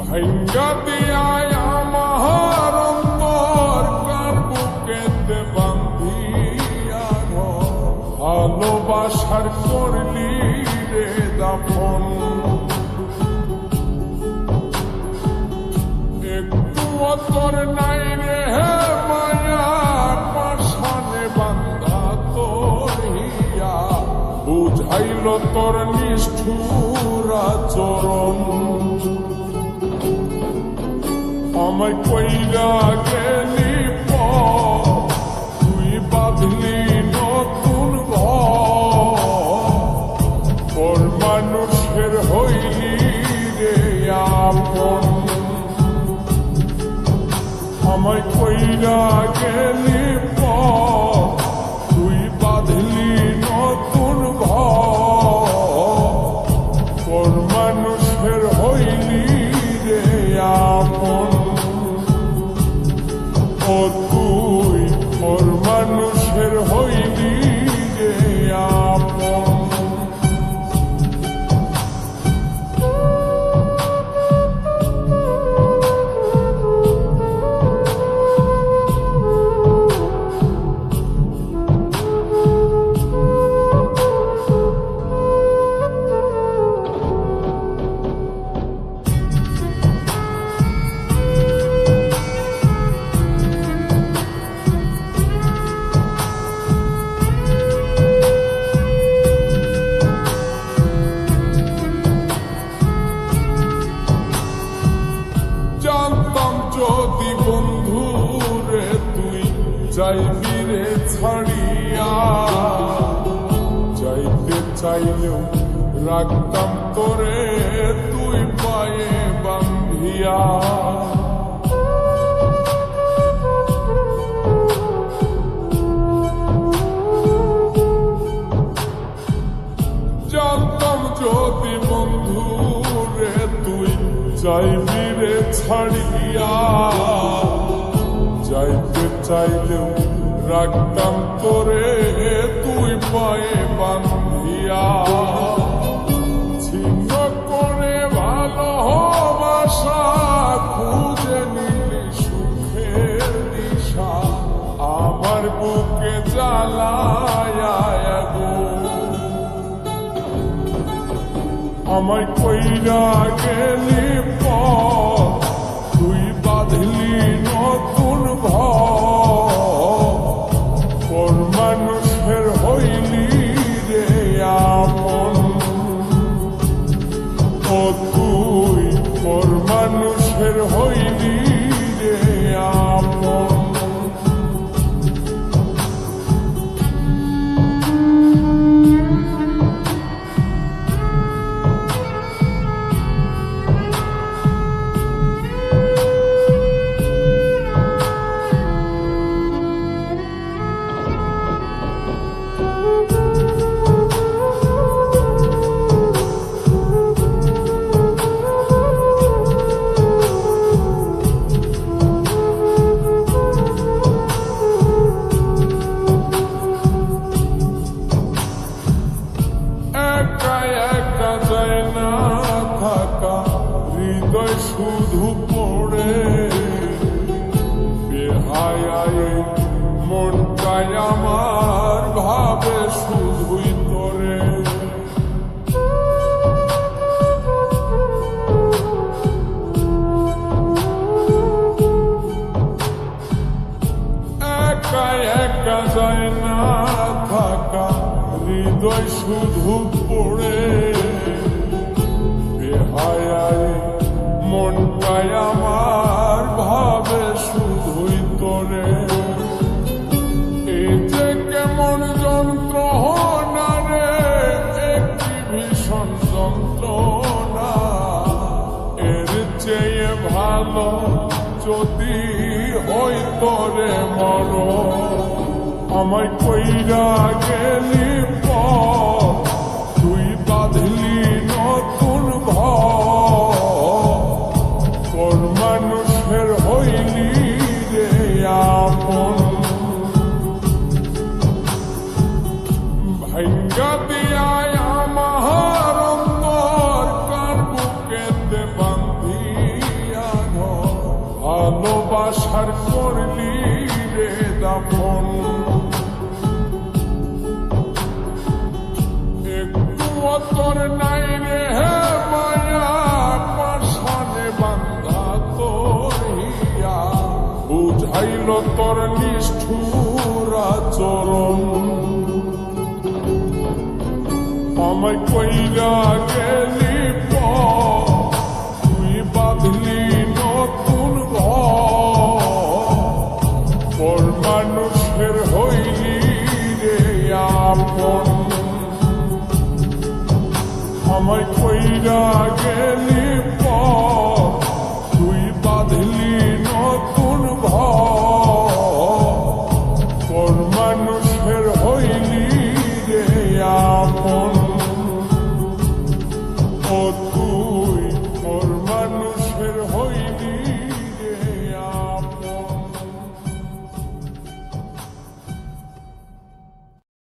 ভাঙ্গা দিয়ায় আমার অন্তর কার বুকেতে বান্ধিয়া ভালোবাসার করলি রে দাফন একটু তোর নাই রে মায়া পাশানে বান্ধা তোর হিয়া বুঝাইল তোর নিষ্ঠুর আচরণ আমায় কইরা গেলি তুই বাঁধলি নতুন ঘর মানুষের হইলি রে আপন আমায় কইরা গেলি তুই বাঁধলি নতুন ঘর মানুষের হইলি রে আপন ও তুই ওর মানুষের হইলি রে আপন যদি বন্ধু রে তুই যাইবি রে ছাড়িয়া যাইতে চাইলেও রাখতাম তোরে তুই পায়ে বান্ধিয়া জানতাম যদি বন্ধু রে তুই যাইবি রে ছাড়িয়া যাইতে চাইলেও রাখতাম তোরে তুই পায়ে বান্ধিয়া ছিন্ন করে ভালোবাসা খুঁজে নিলি সুখের দিশা আমার বুকে জ্বালায় আমায় কইরা গেলি তুই বাঁধলি নতুন ঘর মানুষের হইলি রে আপন ও তুই ওর মানুষের হইলি রে আপন হৃদয় শুধু পড়ে বেহায় মনটাই আমার ভাবে শুধুই তোরে একা একা যায় না থাকা হৃদয় শুধু পড়ে বেহায় মনটাই আমার ভাবে শুধুই তোরে এই যে কেমন যন্ত্রণা রে একটি ভীষণ যন্ত্রণা এর চেয়ে ভালো যদি হই তোরে মর আমায় কইরা গেলি তুই বাঁধলি নতুন ঘর মানুষের হইলি রে আপন ভাঙ্গা দিয়ায় আমার অন্তর কার বুকেতে বান্ধিয়া আপন একটু তোর নাই রে হে মায়া পাশানে বান্ধা তোর হিয়া বুঝাইল তোর নিষ্ঠুর আচরণ আমায় কইরা গেলি তুই বাঁধলি নতুন ঘর মানুষের হইলি রে আপন আমায় কইরা গেলি